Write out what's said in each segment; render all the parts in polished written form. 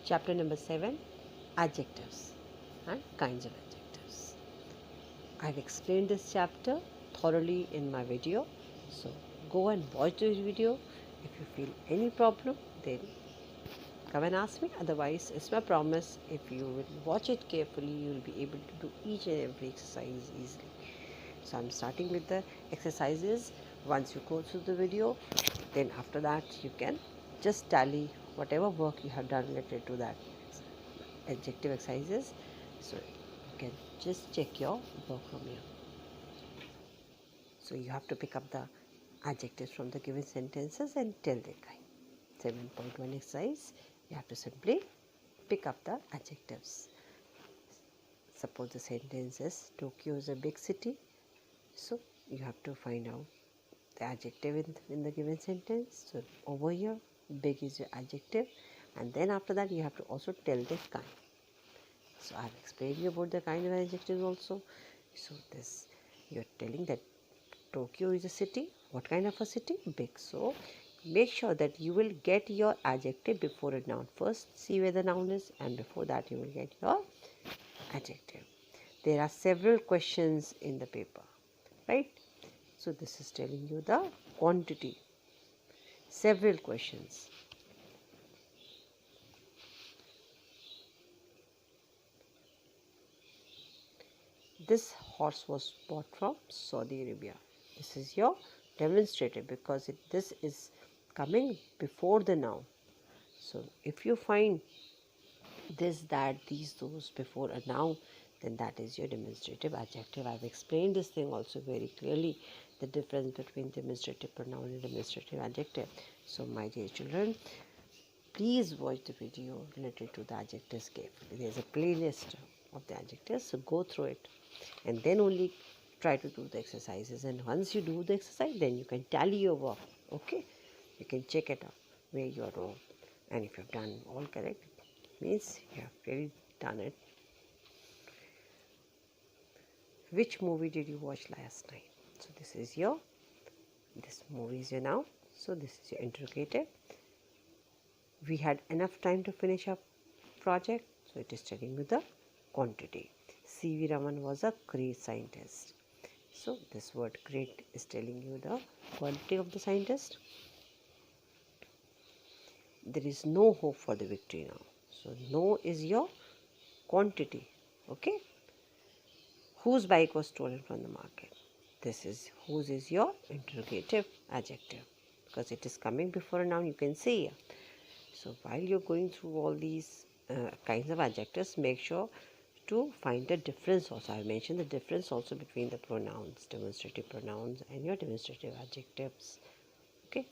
Chapter number 7, Adjectives and Kinds of Adjectives. I've explained this chapter thoroughly in my video, so go and watch this video. If you feel any problem, then come and ask me. Otherwise, it's my promise, if you will watch it carefully, you will be able to do each and every exercise easily. So I'm starting with the exercises. Once you go through the video, then after that you can just tally whatever work you have done related to that adjective exercises. So you can just check your work from here. So you have to pick up the adjectives from the given sentences and tell their kind. 7.1 exercise, you have to simply pick up the adjectives. Suppose the sentence is Tokyo is a big city. So you have to find out the adjective in the given sentence. So over here, big is your adjective, and then after that you have to also tell the kind. So I have explained you about the kind of adjectives also. So this, you are telling that Tokyo is a city. What kind of a city? Big. So make sure that you will get your adjective before a noun. First see where the noun is, and before that you will get your adjective. There are several questions in the paper, right? So this is telling you the quantity. Several questions. This horse was bought from Saudi Arabia. This is your demonstrative because this is coming before the noun. So if you find this, that, these, those before a noun, then that is your demonstrative adjective. I have explained this thing also very clearly, the difference between demonstrative pronoun and demonstrative adjective. So my dear children, please watch the video related to the adjectives carefully. There is a playlist of the adjectives, so go through it and then only try to do the exercises. And once you do the exercise, then you can tally your work. Okay, you can check it out where you are wrong, and if you have done all correct, means you have really done it. Which movie did you watch last night? So this movie is your noun. So this is your interrogative. We had enough time to finish our project, so it is telling you the quantity. C.V. Raman was a great scientist. So this word great is telling you the quality of the scientist. There is no hope for the victory now. So no is your quantity. Okay. Whose bike was stolen from the market? This is whose is your interrogative adjective because it is coming before a noun, you can see. So while you're going through all these kinds of adjectives, make sure to find the difference also. I mentioned the difference also between the pronouns, demonstrative pronouns and your demonstrative adjectives. Okay.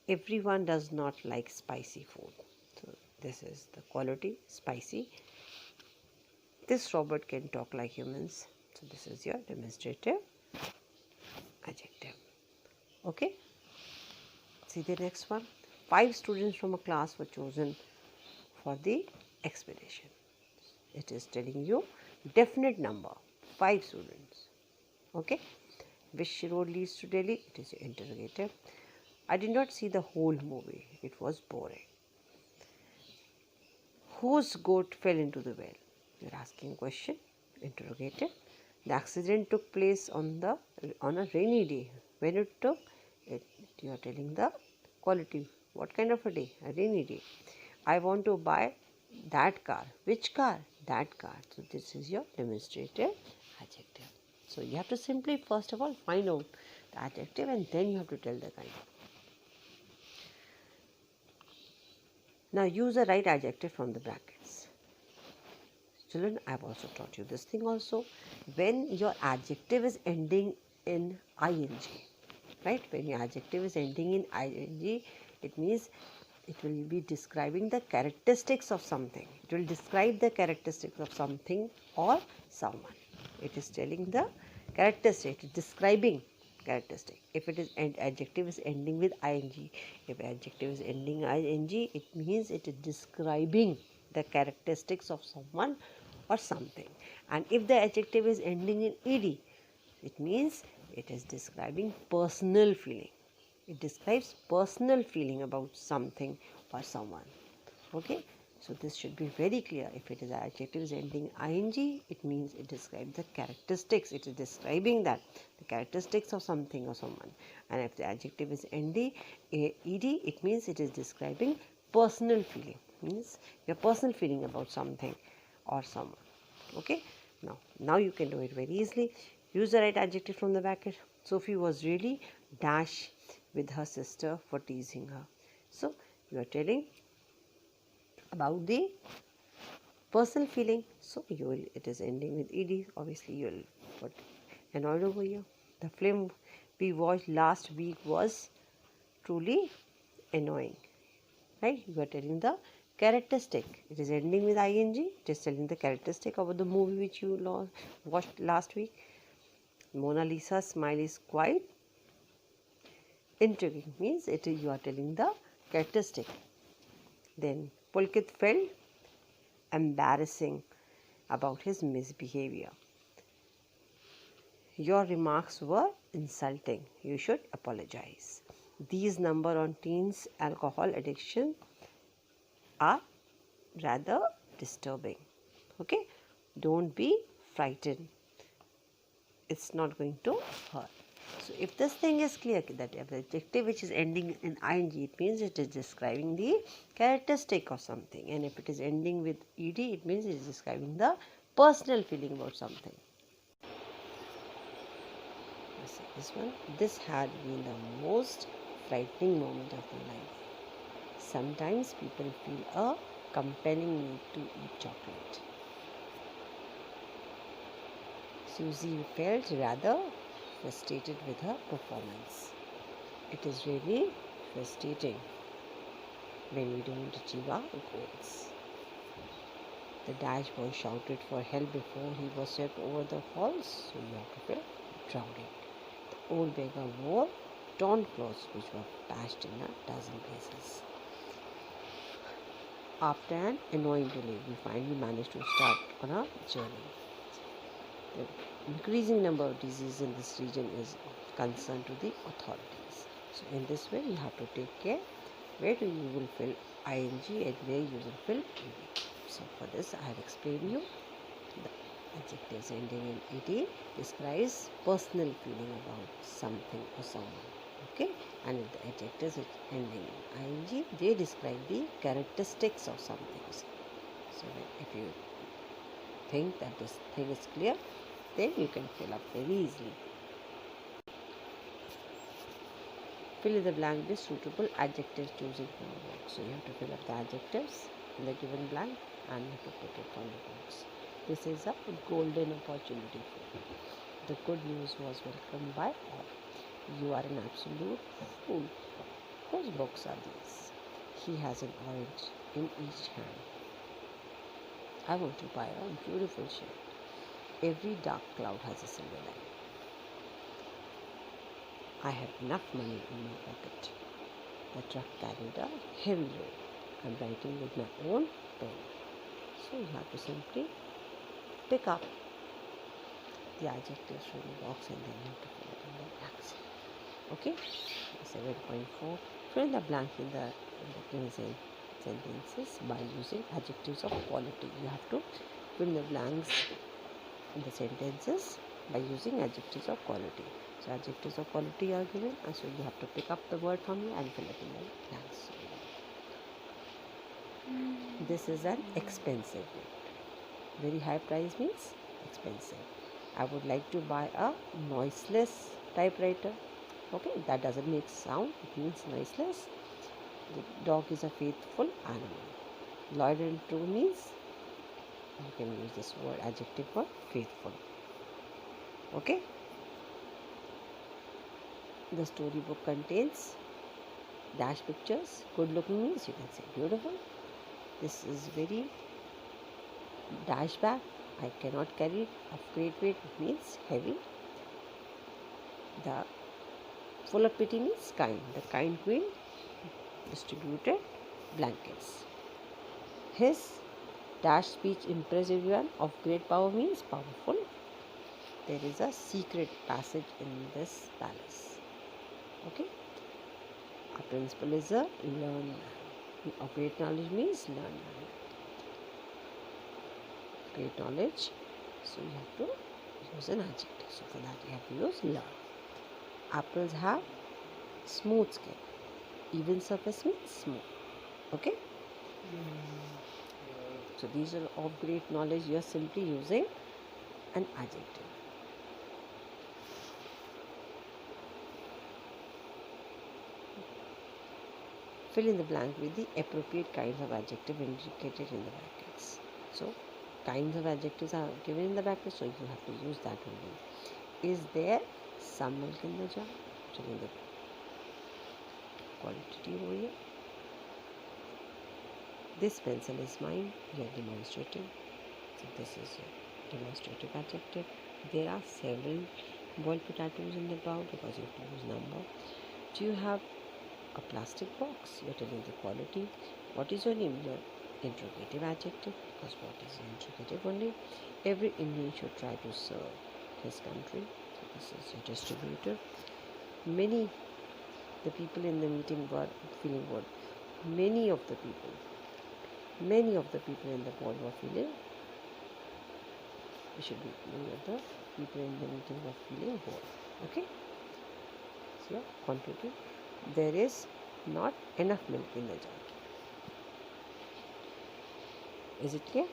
Everyone does not like spicy food. So this is the quality, spicy. This robot can talk like humans. So this is your demonstrative adjective. Okay. See the next one. 5 students from a class were chosen for the expedition. It is telling you definite number, 5 students. Okay. Which road leads to Delhi? It is your interrogative. I did not see the whole movie. It was boring. Whose goat fell into the well? You are asking question, interrogative. The accident took place on a rainy day. When it took, you are telling the quality. What kind of a day? A rainy day. I want to buy that car. Which car? That car. So this is your demonstrative adjective. So you have to simply first of all find out the adjective and then you have to tell the kind. Now use the right adjective from the brackets. Children, I have also taught you this thing also. When your adjective is ending in ing, right? When your adjective is ending in ing, it means it will be describing the characteristics of something. It will describe the characteristics of something or someone. It is telling the characteristic, it is describing characteristic. If it is adjective is ending with ing, if adjective is ending ing, it means it is describing the characteristics of someone or something. And if the adjective is ending in ed, it means it is describing personal feeling. It describes personal feeling about something or someone. Okay, so this should be very clear. If it is adjectives ending ing, it means it describes the characteristics. It is describing that the characteristics of something or someone. And if the adjective is ed, it means it is describing personal feeling. Means your personal feeling about something or someone. Okay, now you can do it very easily. Use the right adjective from the bracket. Sophie was really dash with her sister for teasing her. So you are telling about the personal feeling. So you will, it is ending with ed. Obviously you will put annoyed over here. The film we watched last week was truly annoying. Right? You are telling the characteristic. It is ending with ing. It is telling the characteristic about the movie which you watched last week. Mona Lisa's smile is quite intriguing. Means it is, you are telling the characteristic. Then Pulkit felt embarrassing about his misbehavior. Your remarks were insulting. You should apologize. These number on teens' alcohol addiction are rather disturbing. Okay, don't be frightened. It's not going to hurt. So if this thing is clear that the adjective which is ending in ing, it means it is describing the characteristic of something, and if it is ending with ed, it means it is describing the personal feeling about something. Let's see this one. This had been the most frightening moment of my life. Sometimes people feel a compelling need to eat chocolate. Susie felt rather frustrated with her performance. It is really frustrating when we don't achieve our goals. The dash boy shouted for help before he was swept over the falls, so you have to feel drowning. The old beggar wore torn clothes which were patched in a dozen places. After an annoying delay, we finally managed to start on our journey. The increasing number of diseases in this region is of concern to the authorities. So in this way, you have to take care where you will fill ing and where you will fill ed. So for this, I have explained you the adjectives ending in ed describes personal feeling about something or someone. Okay, and if the adjectives ending in ing, they describe the characteristics of something. So if you think that this thing is clear, then you can fill up very easily. Fill in the blank with suitable adjectives chosen from the box. So you have to fill up the adjectives in the given blank and you have to put it on the box. This is a golden opportunity for you. The good news was welcomed by all. You are an absolute fool. Whose books are these? He has an orange in each hand. I want to buy a beautiful shirt. Every dark cloud has a silver line. I have enough money in my pocket. The truck carried a heavy load. I'm writing with my own pen. So you have to simply pick up the adjectives from the box and then you have to fill it in the blanks. Okay? 7.4. Fill in the blank in the given sentences by using adjectives of quality. You have to fill in the blanks in the sentences by using adjectives of quality. So adjectives of quality are given, and so you have to pick up the word from here and fill it in the blanks. This is an expensive book. Very high price means expensive. I would like to buy a noiseless typewriter. Okay, that doesn't make sound, it means noiseless. The dog is a faithful animal. Loyal and true means you can use this word adjective for faithful. Okay. The storybook contains dash pictures. Good looking means you can say beautiful. This is very dash bag. I cannot carry it. Of great weight means heavy. The full of pity means kind. The kind queen distributed blankets. His dash speech impressed everyone. Of great power means powerful. There is a secret passage in this palace. Okay. Our principal is a learned man. Of great knowledge means learned man. Great knowledge, so you have to use an adjective. So for that you have to use learn. Apples have smooth skin. Even surface means smooth. Okay? So these are of great knowledge. You are simply using an adjective. Fill in the blank with the appropriate kinds of adjective indicated in the brackets. So kinds of adjectives are given in the brackets, so you have to use that only. Is there some milk in the jar? Checking the quantity over here. This pencil is mine. You are demonstrating. So this is a demonstrative adjective. There are several boiled potatoes in the bowl because you have to use number. Do you have a plastic box? You are telling the quality. What is your name? Your interrogative adjective, because what is the interrogative only? Every Indian should try to serve his country. So this is your distributor. The people in the meeting were feeling good. Many of the people in the board were feeling. It should be many of the people in the meeting were feeling bored. Okay. So quantity. There is not enough milk in the jar. Is it clear?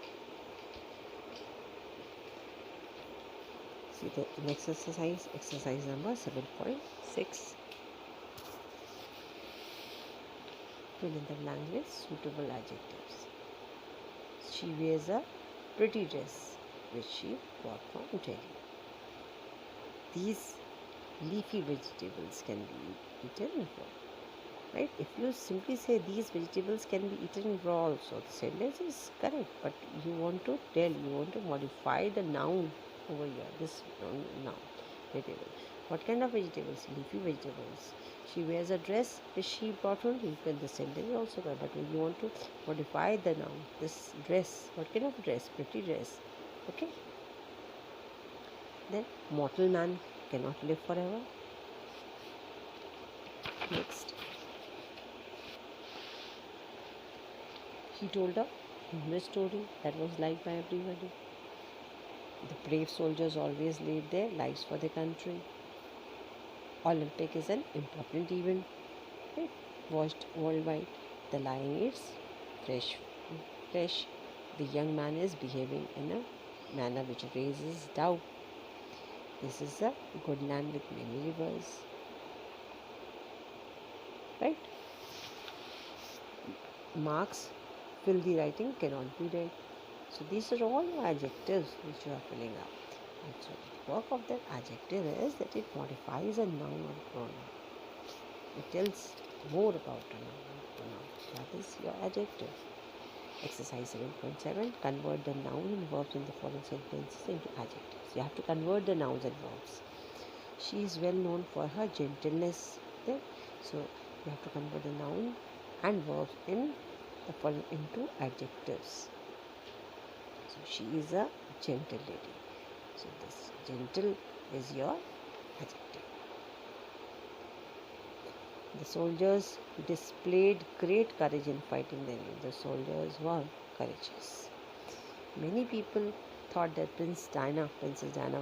See the next exercise number 7.6. Fill in the blank with suitable adjectives. She wears a pretty dress which she bought from Delhi. These leafy vegetables can be eaten raw. Right? If you simply say these vegetables can be eaten raw also, the sentence is correct, but you want to modify the noun over here, this noun, vegetable. What kind of vegetables? Leafy vegetables. She wears a dress which she bought only. The sentence is also correct, but you want to modify the noun. This dress, what kind of dress? Pretty dress. Okay. Then mortal man cannot live forever. Next. He told a humorous story that was liked by everybody. The brave soldiers always laid their lives for their country. Olympic is an important event, right? Watched worldwide. The lion eats fresh flesh. The young man is behaving in a manner which raises doubt. This is a good land with many rivers, right? Marks filthy writing cannot be read. So these are all adjectives which you are filling up. And so the work of that adjective is that it modifies a noun or pronoun. It tells more about a noun or pronoun. That is your adjective. Exercise 7.7. Convert the noun and verbs in the following sentences into adjectives. You have to convert the nouns and verbs. She is well known for her gentleness. Okay? So you have to convert the noun and verbs in the following into adjectives. So she is a gentle lady. So this gentle is your adjective. The soldiers displayed great courage in fighting the enemy. The soldiers were courageous. Many people thought that Princess Diana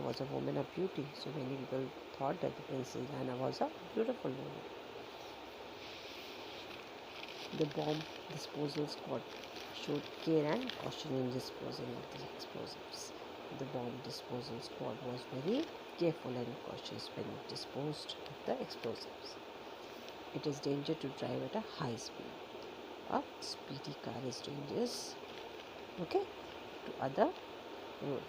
was a woman of beauty. So many people thought that the Princess Diana was a beautiful woman. The bomb disposal squad showed care and caution in disposing of the explosives. The bomb disposal squad was very careful and cautious when it disposed of the explosives. It is dangerous to drive at a high speed. A speedy car is dangerous, okay, to other road.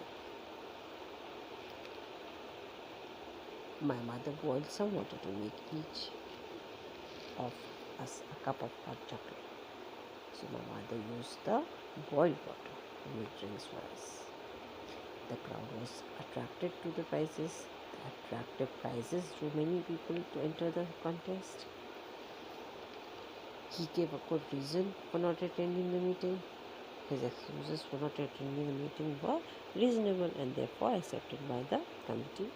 My mother boiled some water to make each of us a cup of hot chocolate. So my mother used the boiled water to make drinks for us. The crowd was attracted to the prizes. The attractive prizes drew many people to enter the contest. He gave a good reason for not attending the meeting. His excuses for not attending the meeting were reasonable and therefore accepted by the committee.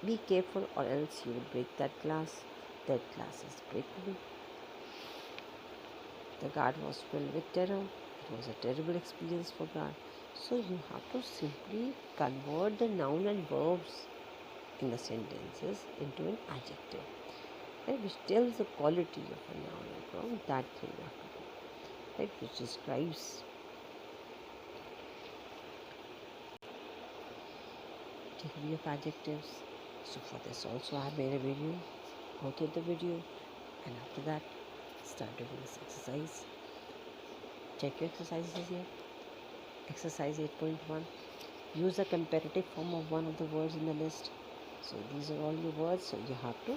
Be careful or else you will break that glass. That class is breakable. The guard was filled with terror. It was a terrible experience for guard. So you have to simply convert the noun and verbs in the sentences into an adjective, right, which tells the quality of a noun and verb. That thing you have to do, right, which describes category of adjectives. So for this also I have made a video. Go through the video, and after that start doing this exercise. Check your exercises here. Exercise 8.1. Use a comparative form of one of the words in the list. So these are all your words, so you have to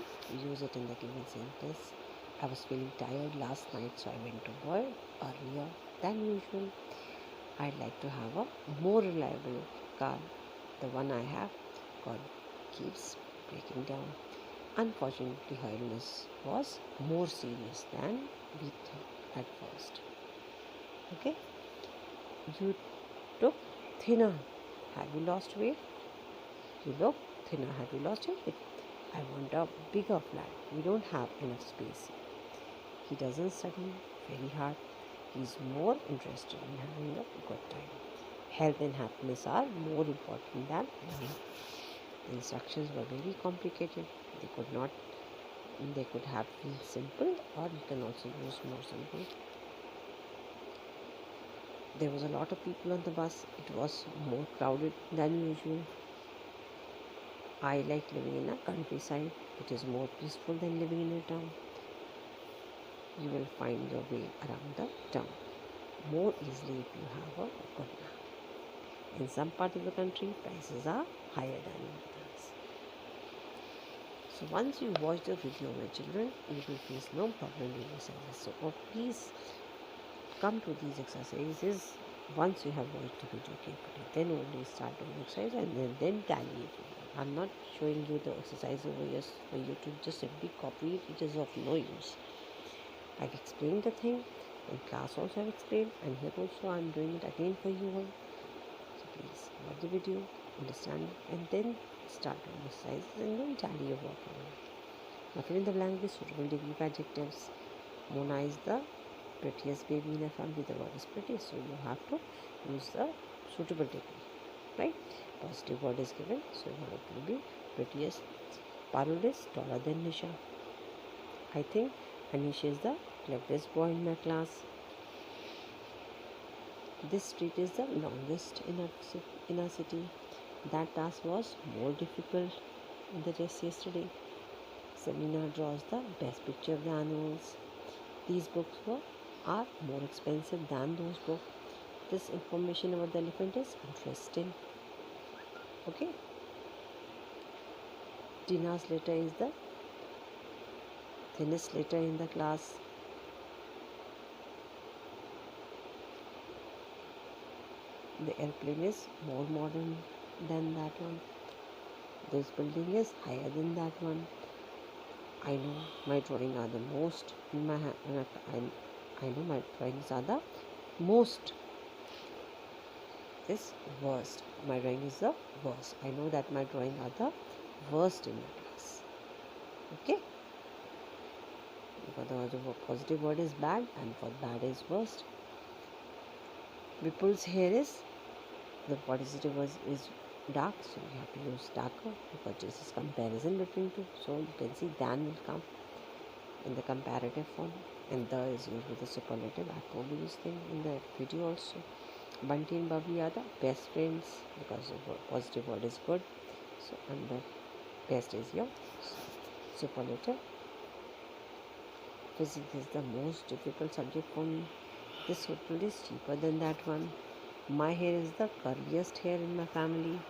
use it in the given sentence. I was feeling tired last night, so I went to bed earlier than usual. I'd like to have a more reliable car. The one I have got keeps breaking down. Unfortunately, her illness was more serious than we thought at first. Okay, you look thinner. Have you lost weight? You look thinner. Have you lost your weight? I want a bigger flat. We don't have enough space. He doesn't study very hard. He's more interested in having a good time. Health and happiness are more important than money. The instructions were very complicated. They could have been simple, or you can also use more simple. There was a lot of people on the bus. It was more crowded than usual. I like living in a countryside. It is more peaceful than living in a town. You will find your way around the town more easily if you have a good map. In some part of the country, prices are higher than in others. So once you watch the video, my children, you will face no problem doing exercises. So please come to these exercises once you have watched the video carefully. Then only start doing exercise, and then tally it. I'm not showing you the exercise over here for you to just simply copy it. It is of no use. I've explained the thing in class also. I've explained, and here also I'm doing it again for you all. So please watch the video, understand it, and then start doing exercises, and then tally your work. Now fill in the blank with suitable degree of adjectives. Mona is the prettiest baby in the family. The word is pretty, so you have to use the suitable degree, right? Positive word is given, so it will be prettiest. Parul is taller than Nisha. I think Anish is the cleverest boy in my class. This street is the longest in our city. That task was more difficult than the test yesterday. Selena draws the best picture of the animals. These books are more expensive than those books. This information about the elephant is interesting. Okay. Tina's letter is the thinnest letter in the class. The airplane is more modern than that one. This building is higher than that one. I know my drawing are the most in my hand. I know my drawings are the most is worst. My drawing is the worst. I know that my drawing are the worst in the class. Okay. Because the positive word is bad, and for bad is worst. Vipul's hair is, the positive word is dark, so you have to use darker because this is comparison between two. So you can see than will come in the comparative form, and the is used with the superlative. I told you this thing in the video also. Bunty and Bubbly are the best friends because the positive word is good. So, and the best is your superlative. Physics is the most difficult subject for me. This hotel is cheaper than that one. My hair is the curliest hair in my family.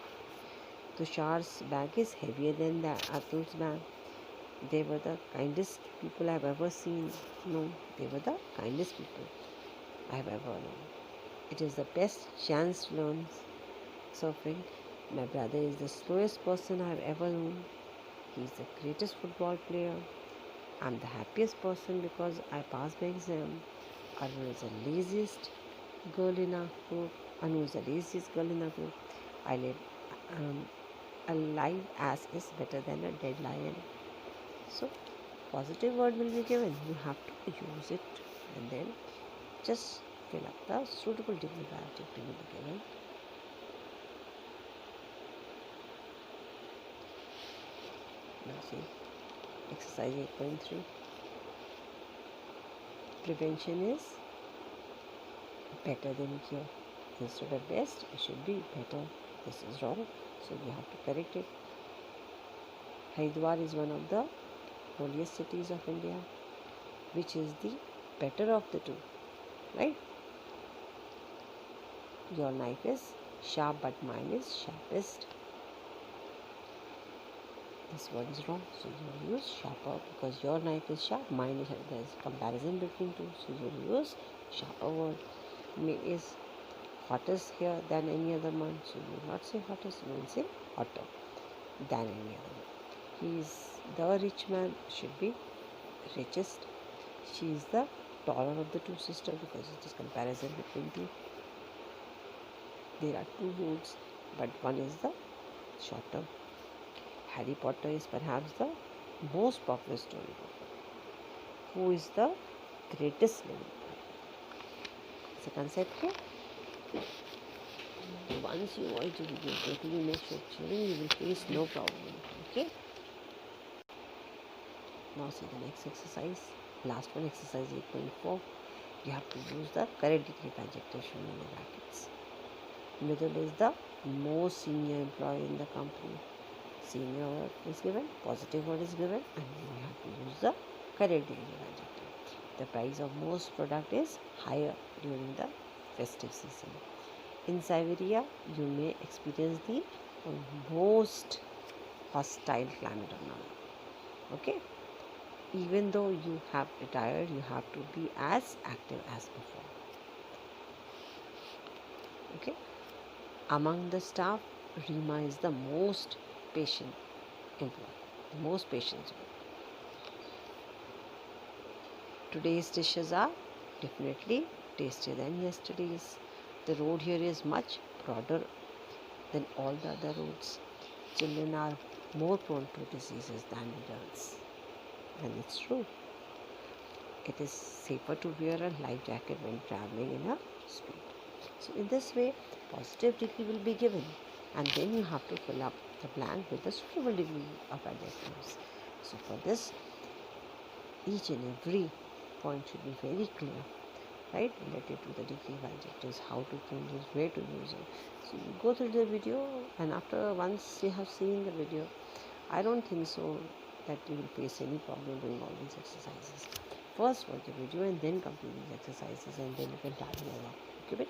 Tushar's bag is heavier than the Atul's bag. They were the kindest people I've ever seen. No, they were the kindest people I've ever known. It is the best chance to learn surfing. My brother is the slowest person I've ever known. He is the greatest football player. I'm the happiest person because I passed my exam. Anu is the laziest girl in our group. Anu is the laziest girl in our group. I live a live ass is better than a dead lion. So positive word will be given, you have to use it, and then just fill up the suitable degree by adjective will be given. Now see, exercise 8.3. Prevention is better than cure. Instead of best, it should be better. This is wrong, so you have to correct it. Haridwar is one of the holiest cities of India. Which is the better of the two, right? Your knife is sharp, but mine is sharpest. This word is wrong, so you will use sharper, because your knife is sharp, mine is sharp. There is comparison between two, so you will use sharper word. May is hottest here than any other month, so you will not say hottest, you will say hotter than any other one. He is the rich man, should be richest. She is the taller of the two sisters, because it is comparison between two. There are two roads, but one is the shorter. Harry Potter is perhaps the most popular story. Who is the greatest living person? It's a concept here. Once you watch the video, totally make sure children, you will face no problem. Okay. Now see the next exercise. Last one, exercise 8.4. You have to use the correct degree of adjective shown in the brackets. Middle is the most senior employee in the company. Senior word is given, positive word is given, and you have to use the correct degree of adjective. The price of most product is higher during the festive season. In Siberia, you may experience the most hostile climate on Earth. Okay? Even though you have retired, you have to be as active as before. Okay? Among the staff, Rima is the most patient employee, the most patient. Today's dishes are definitely tastier than yesterday's. The road here is much broader than all the other roads. Children are more prone to diseases than adults. And it's true. It is safer to wear a life jacket when traveling in a street. So in this way, positive degree will be given, and then you have to fill up the blank with the suitable degree of adjectives. So for this, each and every point should be very clear, right, related to the degree of adjectives, how to use, where to use it. So you go through the video, and after once you have seen the video, I don't think so that you will face any problem doing all these exercises. First watch the video and then complete these exercises, and then you can try them over. Okay,